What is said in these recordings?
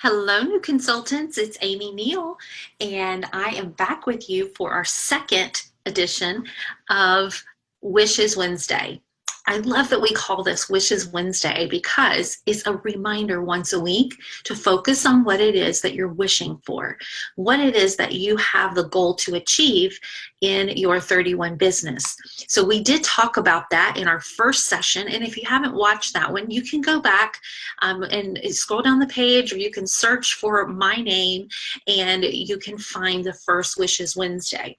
Hello, new consultants. It's Amy Neal, and I am back with you for our second edition of Wishes Wednesday. I love that we call this Wishes Wednesday because it's a reminder once a week to focus on what it is that you're wishing for, what it is that you have the goal to achieve in your 31 business. So we did talk about that in our first session, and if you haven't watched that one, you can go back and scroll down the page, or you can search for my name and you can find the first Wishes Wednesday.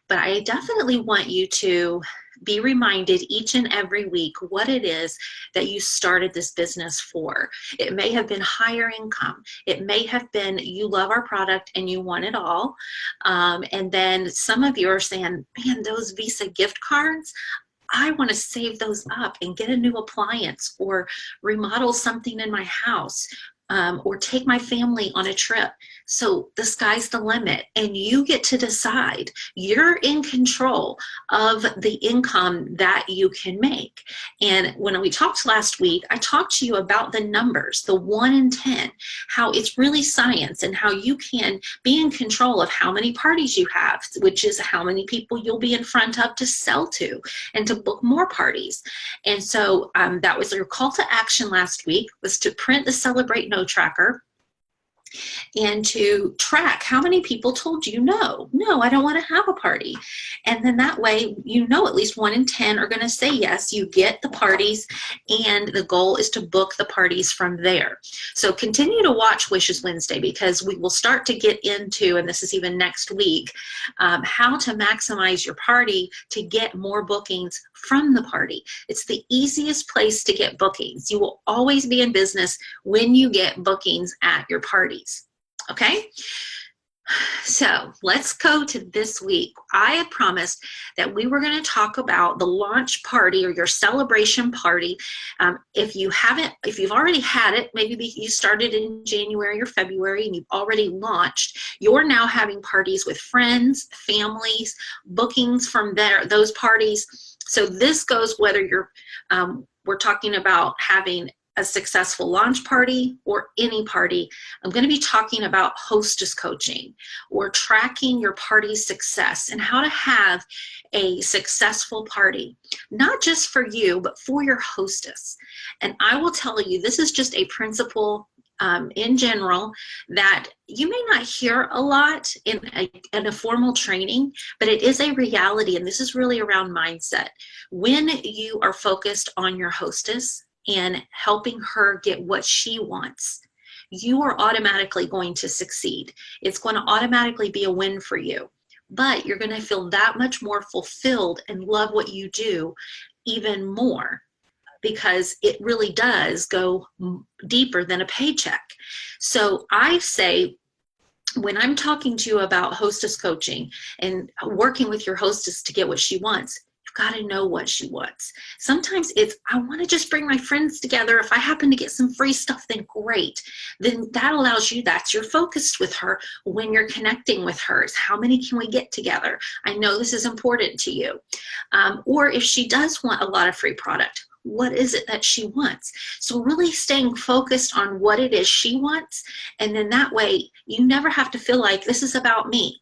But I definitely want you to be reminded each and every week what it is that you started this business for. It may have been higher income. It may have been you love our product and you want it all. And then some of you are saying, man, those Visa gift cards, I want to save those up and get a new appliance or remodel something in my house. Or take my family on a trip. So the sky's the limit, and you get to decide. You're in control of the income that you can make. And when we talked last week, I talked to you about the numbers, the 1 in 10, how it's really science, and how you can be in control of how many parties you have, which is how many people you'll be in front of to sell to and to book more parties. And so that was your call to action last week, was to print the Celebrate No tracker and to track how many people told you, no, I don't want to have a party. And then that way, you know, at least 1 in 10 are going to say yes. You get the parties, and the goal is to book the parties from there. So continue to watch Wishes Wednesday, because we will start to get into, and this is even next week, how to maximize your party to get more bookings from the party. It's the easiest place to get bookings. You will always be in business when you get bookings at your parties. Okay? So let's go to this week. I had promised that we were going to talk about the launch party or your celebration party. If you've already had it, maybe you started in January or February and you've already launched, you're now having parties with friends, families, bookings from those parties. So this goes whether we're talking about having a successful launch party or any party. I'm going to be talking about hostess coaching, or tracking your party's success and how to have a successful party, not just for you, but for your hostess. And I will tell you, this is just a principle in general that you may not hear a lot in a formal training, but it is a reality. And this is really around mindset. When you are focused on your hostess and helping her get what she wants, you are automatically going to succeed. It's going to automatically be a win for you, but you're going to feel that much more fulfilled and love what you do even more, because it really does go deeper than a paycheck. So I say, when I'm talking to you about hostess coaching and working with your hostess to get what she wants, you've got to know what she wants. Sometimes it's, I want to just bring my friends together. If I happen to get some free stuff, then great. Then that allows you, that's your focus with her when you're connecting with her, is how many can we get together? I know this is important to you. Or if she does want a lot of free product, what is it that she wants? So really staying focused on what it is she wants. And then that way you never have to feel like this is about me.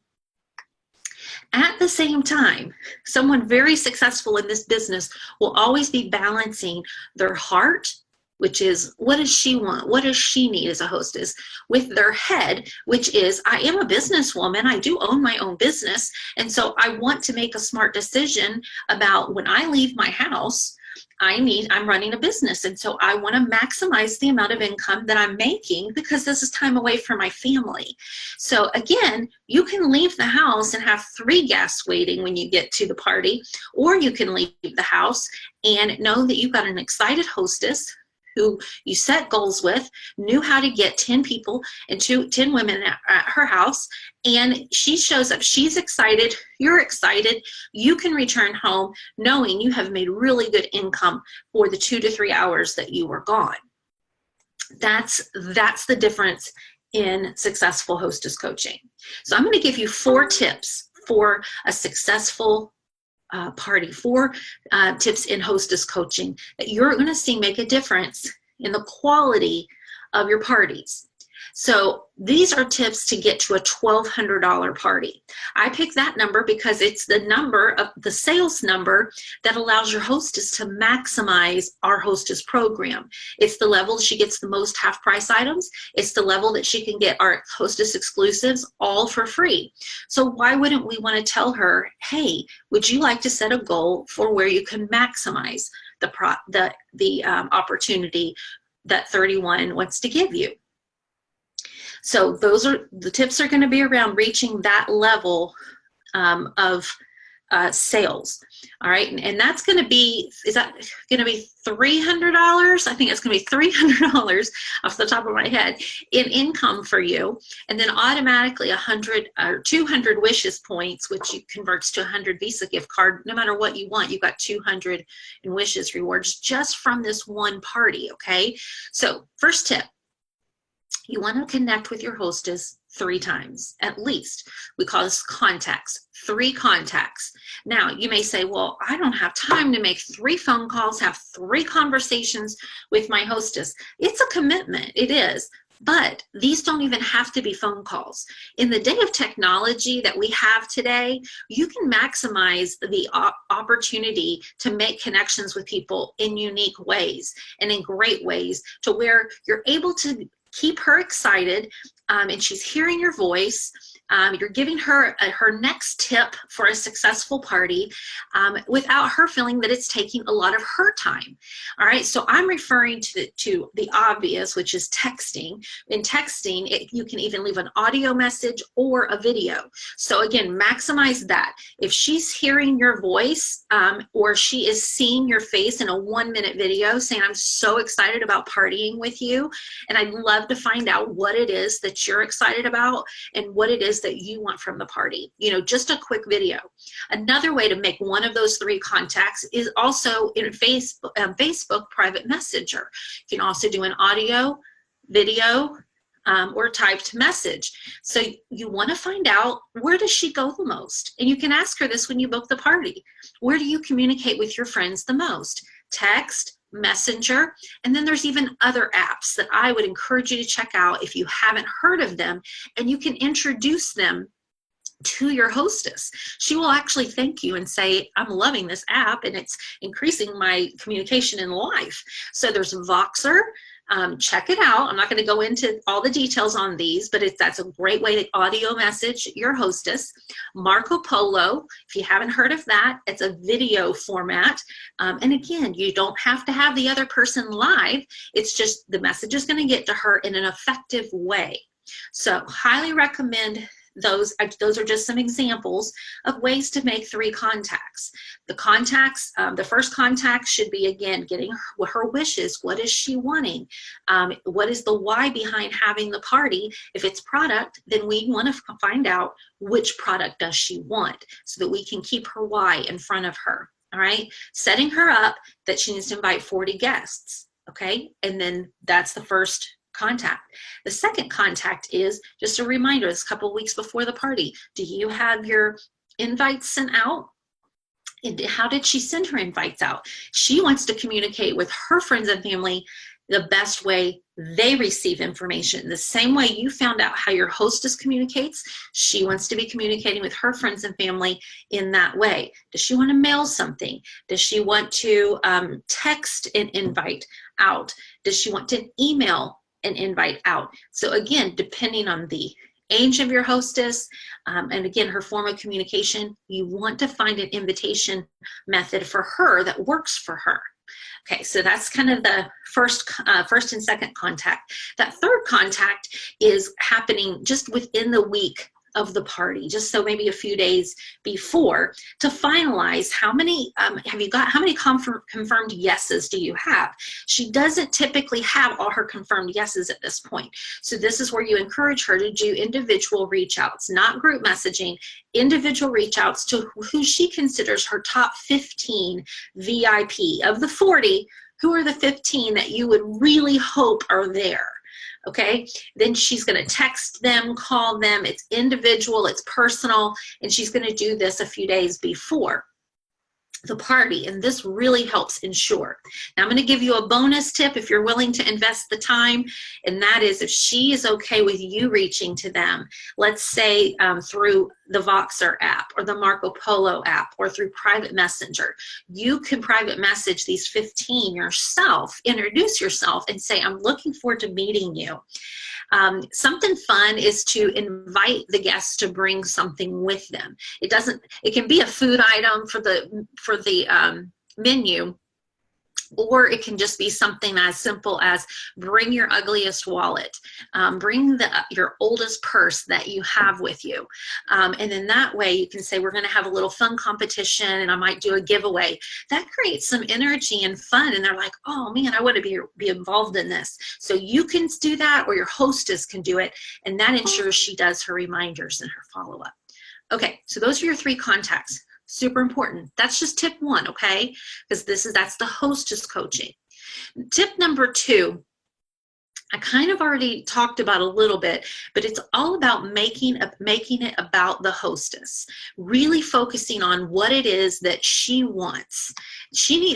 At the same time, someone very successful in this business will always be balancing their heart, which is, what does she want? What does she need as a hostess? With their head, which is, I am a businesswoman. I do own my own business. And so I want to make a smart decision about when I leave my house, I'm running a business. And so I want to maximize the amount of income that I'm making, because this is time away from my family. So again, you can leave the house and have 3 guests waiting when you get to the party, or you can leave the house and know that you've got an excited hostess who you set goals with, knew how to get 10 people and 10 women at her house, and she shows up, she's excited, you're excited, you can return home knowing you have made really good income for the 2 to 3 hours that you were gone. That's the difference in successful hostess coaching. So I'm going to give you 4 tips for a successful party, 4 tips in hostess coaching that you're going to see make a difference in the quality of your parties. So these are tips to get to a $1,200 party. I picked that number because it's the number of the sales number that allows your hostess to maximize our hostess program. It's the level she gets the most half price items. It's the level that she can get our hostess exclusives all for free. So why wouldn't we want to tell her, hey, would you like to set a goal for where you can maximize the opportunity that 31 wants to give you? So those are the tips are going to be around reaching that level of sales. All right, and that's going to be, is that going to be $300? I think it's going to be $300 off the top of my head in income for you, and then automatically 100 or 200 wishes points, which converts to 100 Visa gift card. No matter what you want, you've got 200 in wishes rewards just from this one party. Okay, so first tip. You want to connect with your hostess 3 times, at least. We call this contacts, 3 contacts. Now, you may say, well, I don't have time to make 3 phone calls, have 3 conversations with my hostess. It's a commitment, it is. But these don't even have to be phone calls. In the day of technology that we have today, you can maximize the opportunity to make connections with people in unique ways and in great ways, to where you're able to keep her excited, and she's hearing your voice. You're giving her her next tip for a successful party without her feeling that it's taking a lot of her time. All right, so I'm referring to the obvious, which is texting. In texting, you can even leave an audio message or a video. So again, maximize that. If she's hearing your voice or she is seeing your face in a 1-minute video saying, I'm so excited about partying with you, and I'd love to find out what it is that you're excited about and what it is that you want from the party. You know, just a quick video. Another way to make one of those 3 contacts is also in Facebook private messenger. You can also do an audio, video, or typed message. So you want to find out, where does she go the most? And you can ask her this when you book the party. Where do you communicate with your friends the most? Text, Messenger, and then there's even other apps that I would encourage you to check out if you haven't heard of them, and you can introduce them to your hostess. She will actually thank you and say, I'm loving this app and it's increasing my communication in life. So there's Voxer. Check it out. I'm not going to go into all the details on these, but that's a great way to audio message your hostess. Marco Polo, if you haven't heard of that, it's a video format. And again, you don't have to have the other person live. It's just the message is going to get to her in an effective way. So highly recommend those are just some examples of ways to make 3 contacts. The contacts, the first contact should be, again, getting her wishes. What is she wanting? What is the why behind having the party? If it's product, then we want to find out which product does she want so that we can keep her why in front of her. All right, setting her up that she needs to invite 40 guests. Okay, and then that's the first contact. The second contact is just a reminder, it's a couple of weeks before the party. Do you have your invites sent out? And how did she send her invites out? She wants to communicate with her friends and family the best way they receive information. The same way you found out how your hostess communicates, she wants to be communicating with her friends and family in that way. Does she want to mail something? Does she want to text an invite out? Does she want to email an invite out? So again, depending on the age of your hostess, and again, her form of communication, you want to find an invitation method for her that works for her. Okay, so that's kind of the first and second contact. That third contact is happening just within the week of the party, just so maybe a few days before, to finalize how many how many confirmed yeses do you have. She doesn't typically have all her confirmed yeses at this point, so this is where you encourage her to do individual reach outs, not group messaging, individual reach outs to who she considers her top 15 VIP. Of the 40, who are the 15 that you would really hope are there? Okay, then she's going to text them, call them. It's individual, it's personal, and she's going to do this a few days before. the party, and this really helps ensure. Now I'm going to give you a bonus tip if you're willing to invest the time, and that is if she is okay with you reaching to them, let's say through the Voxer app or the Marco Polo app or through private messenger, you can private message these 15 yourself, introduce yourself and say, I'm looking forward to meeting you. Something fun is to invite the guests to bring something with them. It can be a food item for the menu, or it can just be something as simple as bring your ugliest wallet, bring your oldest purse that you have with you. And then that way you can say, we're going to have a little fun competition and I might do a giveaway. That creates some energy and fun. And they're like, oh man, I want to be involved in this. So you can do that, or your hostess can do it. And that ensures she does her reminders and her follow-up. Okay, so those are your 3 contacts. Super important. That's just tip 1, okay? Because that's the hostess coaching. Tip number 2, I kind of already talked about a little bit, but it's all about making it about the hostess, really focusing on what it is that she wants.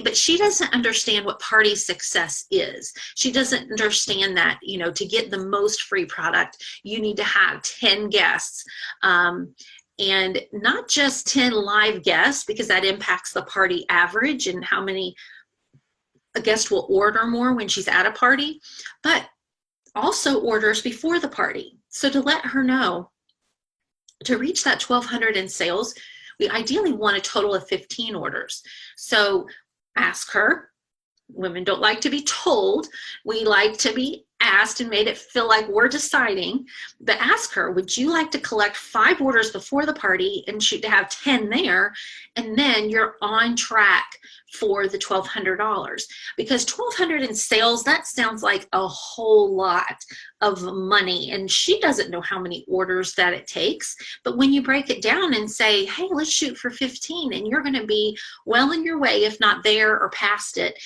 But she doesn't understand what party success is. She doesn't understand that, to get the most free product, you need to have 10 guests. And not just 10 live guests, because that impacts the party average and how many a guest will order more when she's at a party, but also orders before the party. So to let her know, to reach that 1,200 in sales, we ideally want a total of 15 orders. So ask her. Women don't like to be told. We like to be asked and made it feel like we're deciding. But ask her, would you like to collect 5 orders before the party and shoot to have 10 there? And then you're on track for the $1,200. Because $1,200 in sales, that sounds like a whole lot of money. And she doesn't know how many orders that it takes. But when you break it down and say, hey, let's shoot for 15, and you're going to be well in your way, if not there or past it,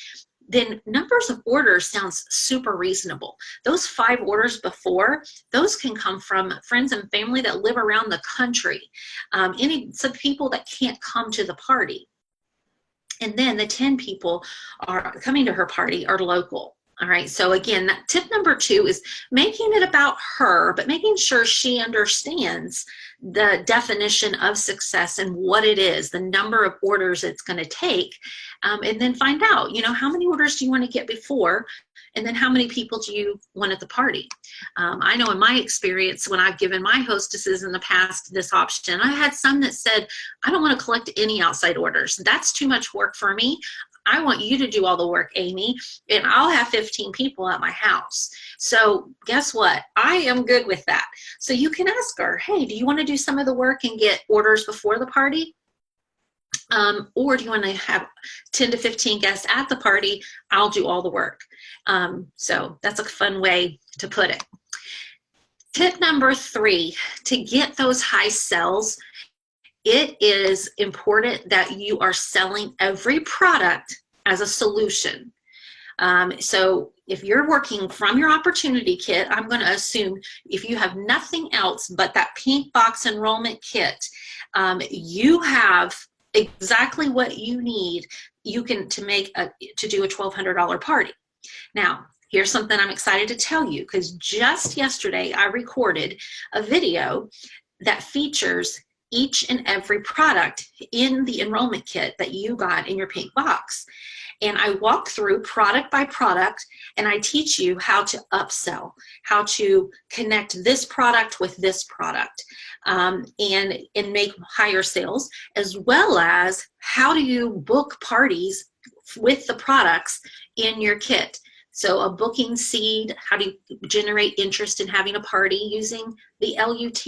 then numbers of orders sounds super reasonable. Those 5 orders before, those can come from friends and family that live around the country, some people that can't come to the party. And then the 10 people are coming to her party are local. All right, so again, that tip number 2 is making it about her, but making sure she understands the definition of success and what it is, the number of orders it's going to take, and then find out, how many orders do you want to get before, and then how many people do you want at the party? I know in my experience, when I've given my hostesses in the past this option, I had some that said, I don't want to collect any outside orders. That's too much work for me. I want you to do all the work, Amy, and I'll have 15 people at my house. So guess what? I am good with that. So you can ask her, hey, do you want to do some of the work and get orders before the party? Or do you want to have 10 to 15 guests at the party? I'll do all the work. So that's a fun way to put it. Tip number 3, to get those high sales, it is important that you are selling every product as a solution. So if you're working from your opportunity kit, I'm going to assume if you have nothing else but that pink box enrollment kit, you have exactly what you need. You can to do a $1,200 party. Now, here's something I'm excited to tell you, because just yesterday I recorded a video that features each and every product in the enrollment kit that you got in your pink box. And I walk through product by product, and I teach you how to upsell, how to connect this product with this product, and make higher sales, as well as how do you book parties with the products in your kit. So a booking seed, how do you generate interest in having a party using the LUT?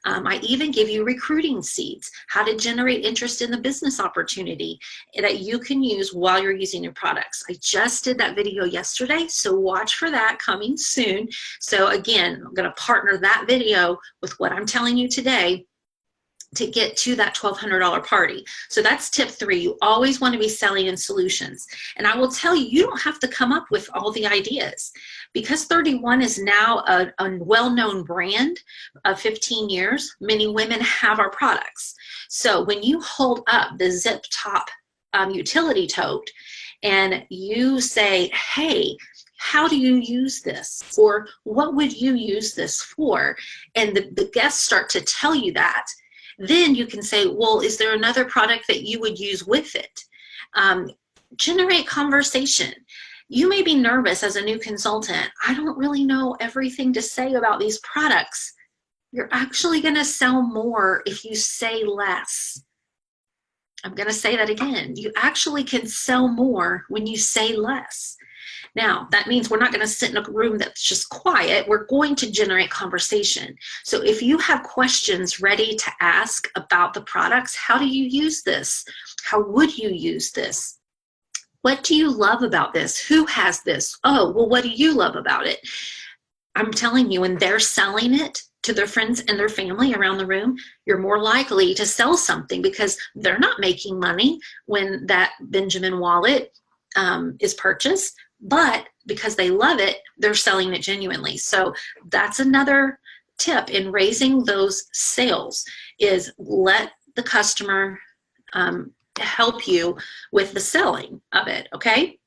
I even give you recruiting seeds, how to generate interest in the business opportunity that you can use while you're using your products. I just did that video yesterday, so watch for that coming soon. So again, I'm going to partner that video with what I'm telling you today to get to that $1,200 party. So that's tip 3. You always want to be selling in solutions. And I will tell you, you don't have to come up with all the ideas. Because 31 is now a well-known brand of 15 years, many women have our products. So when you hold up the zip top utility tote, and you say, hey, how do you use this? Or what would you use this for? And the guests start to tell you that. Then you can say, well, is there another product that you would use with it? Generate conversation. You may be nervous as a new consultant. I don't really know everything to say about these products. You're actually going to sell more if you say less. I'm going to say that again. You actually can sell more when you say less. Now, that means we're not going to sit in a room that's just quiet. We're going to generate conversation. So if you have questions ready to ask about the products, how do you use this? How would you use this? What do you love about this? Who has this? Oh, well, what do you love about it? I'm telling you, when they're selling it to their friends and their family around the room, you're more likely to sell something because they're not making money when that Benjamin wallet is purchased, but because they love it, they're selling it genuinely. So that's another tip in raising those sales, is let the customer help you with the selling of it, okay?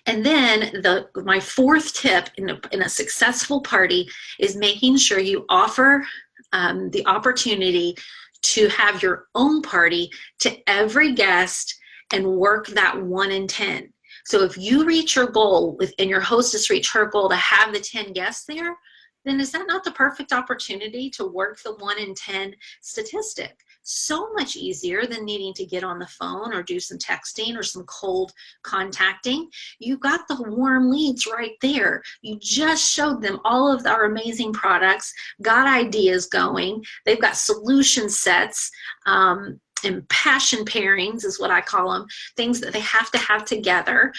And then my fourth tip in a successful party is making sure you offer the opportunity to have your own party to every guest and work that 1 in 10. So if you reach your goal and your hostess reach her goal to have the 10 guests there, then is that not the perfect opportunity to work the 1 in 10 statistic? So much easier than needing to get on the phone or do some texting or some cold contacting. You got the warm leads right there. You just showed them all of our amazing products, got ideas going. They've got solution sets, and passion pairings is what I call them, things that they have to have together.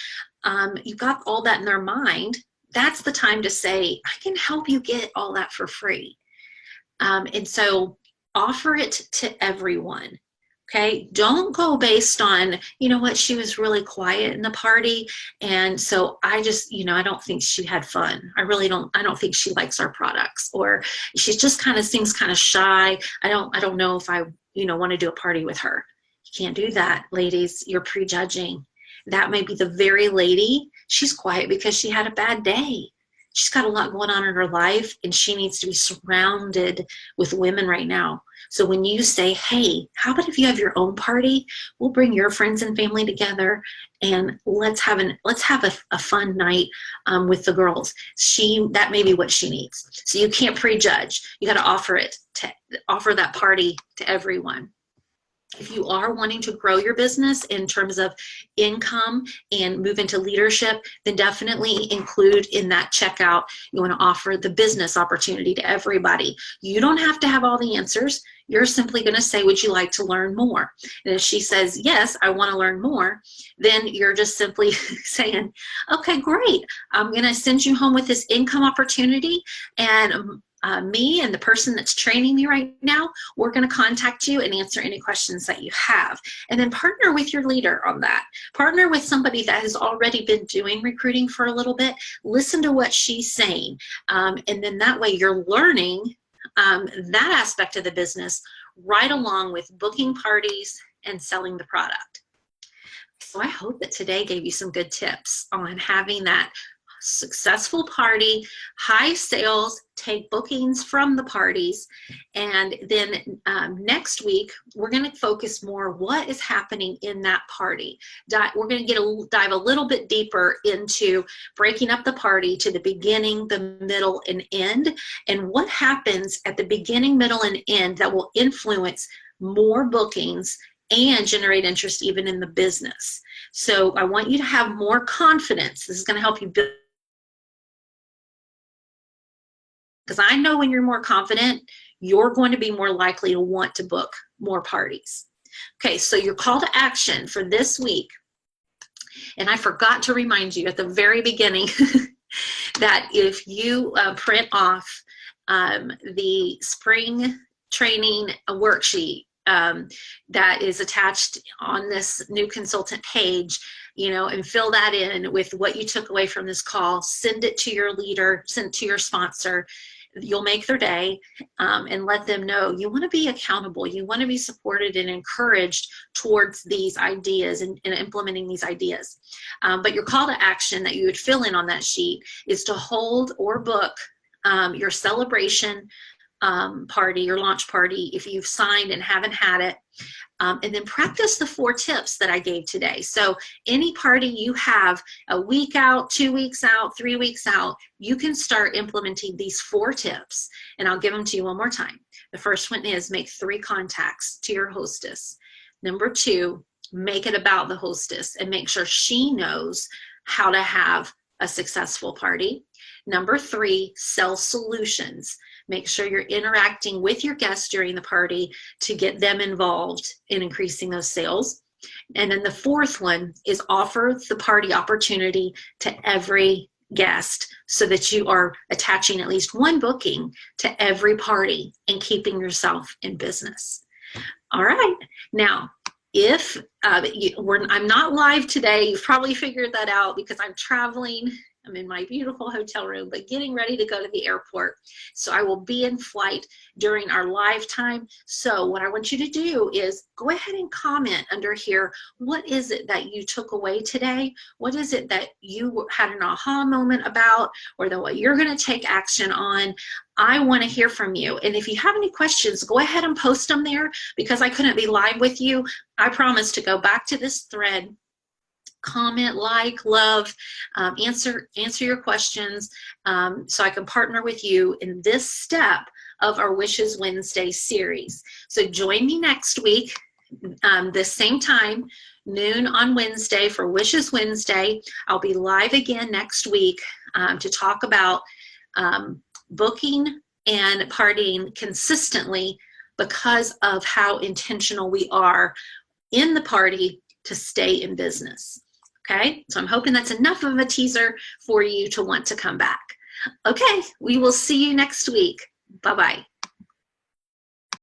You've got all that in their mind. That's the time to say, I can help you get all that for free. And so offer it to everyone. Okay, don't go based on, you know what, she was really quiet in the party, and so I just, I don't think she had fun. I don't think she likes our products, or she just kind of seems kind of shy. I don't know if I, want to do a party with her. You can't do that, ladies. You're prejudging. That may be the very lady, she's quiet because she had a bad day. She's got a lot going on in her life, and she needs to be surrounded with women right now. So when you say, hey, how about if you have your own party? We'll bring your friends and family together, and let's have a fun night with the girls. That may be what she needs. So you can't prejudge. You got to offer that party to everyone. If you are wanting to grow your business in terms of income and move into leadership, then definitely include in that checkout, you want to offer the business opportunity to everybody. You don't have to have all the answers. You're simply going to say, would you like to learn more? And if she says, yes, I want to learn more, then you're just simply saying, okay, great. I'm going to send you home with this income opportunity, and me and the person that's training me right now, we're going to contact you and answer any questions that you have. And then partner with your leader on that. Partner with somebody that has already been doing recruiting for a little bit. Listen to what she's saying. And then that way you're learning that aspect of the business right along with booking parties and selling the product. So I hope that today gave you some good tips on having that successful party, high sales, take bookings from the parties, and then next week we're going to focus more what is happening in that party. We're going to dive a little bit deeper into breaking up the party to the beginning, the middle, and end, and what happens at the beginning, middle, and end that will influence more bookings and generate interest even in the business. So I want you to have more confidence. This is going to help you build, because I know when you're more confident, you're going to be more likely to want to book more parties. Okay, so your call to action for this week, and I forgot to remind you at the very beginning that if you print off the spring training worksheet that is attached on this new consultant page, and fill that in with what you took away from this call, send it to your leader, send it to your sponsor, You'll make their day, and let them know you want to be accountable. You want to be supported and encouraged towards these ideas and implementing these ideas. But your call to action that you would fill in on that sheet is to hold or book your celebration party, your launch party, if you've signed and haven't had it. And then practice the 4 tips that I gave today. So any party you have a week out, 2 weeks out, 3 weeks out, you can start implementing these 4 tips. And I'll give them to you one more time. The first one is make 3 contacts to your hostess. Number 2, make it about the hostess and make sure she knows how to have a successful party. Number 3, sell solutions. Make sure you're interacting with your guests during the party to get them involved in increasing those sales. And then the 4th one is offer the party opportunity to every guest so that you are attaching at least 1 booking to every party and keeping yourself in business. All right. Now, if I'm not live today, you've probably figured that out because I'm traveling. I'm in my beautiful hotel room, but getting ready to go to the airport. So I will be in flight during our live time. So what I want you to do is go ahead and comment under here. What is it that you took away today? What is it that you had an aha moment about, or that what you're going to take action on? I want to hear from you. And if you have any questions, go ahead and post them there. Because I couldn't be live with you, I promise to go back to this thread, comment, like, love, answer your questions, so I can partner with you in this step of our Wishes Wednesday series. So join me next week, this same time, noon on Wednesday for Wishes Wednesday. I'll be live again next week to talk about booking and partying consistently because of how intentional we are in the party to stay in business. Okay, so I'm hoping that's enough of a teaser for you to want to come back. Okay, we will see you next week. Bye-bye.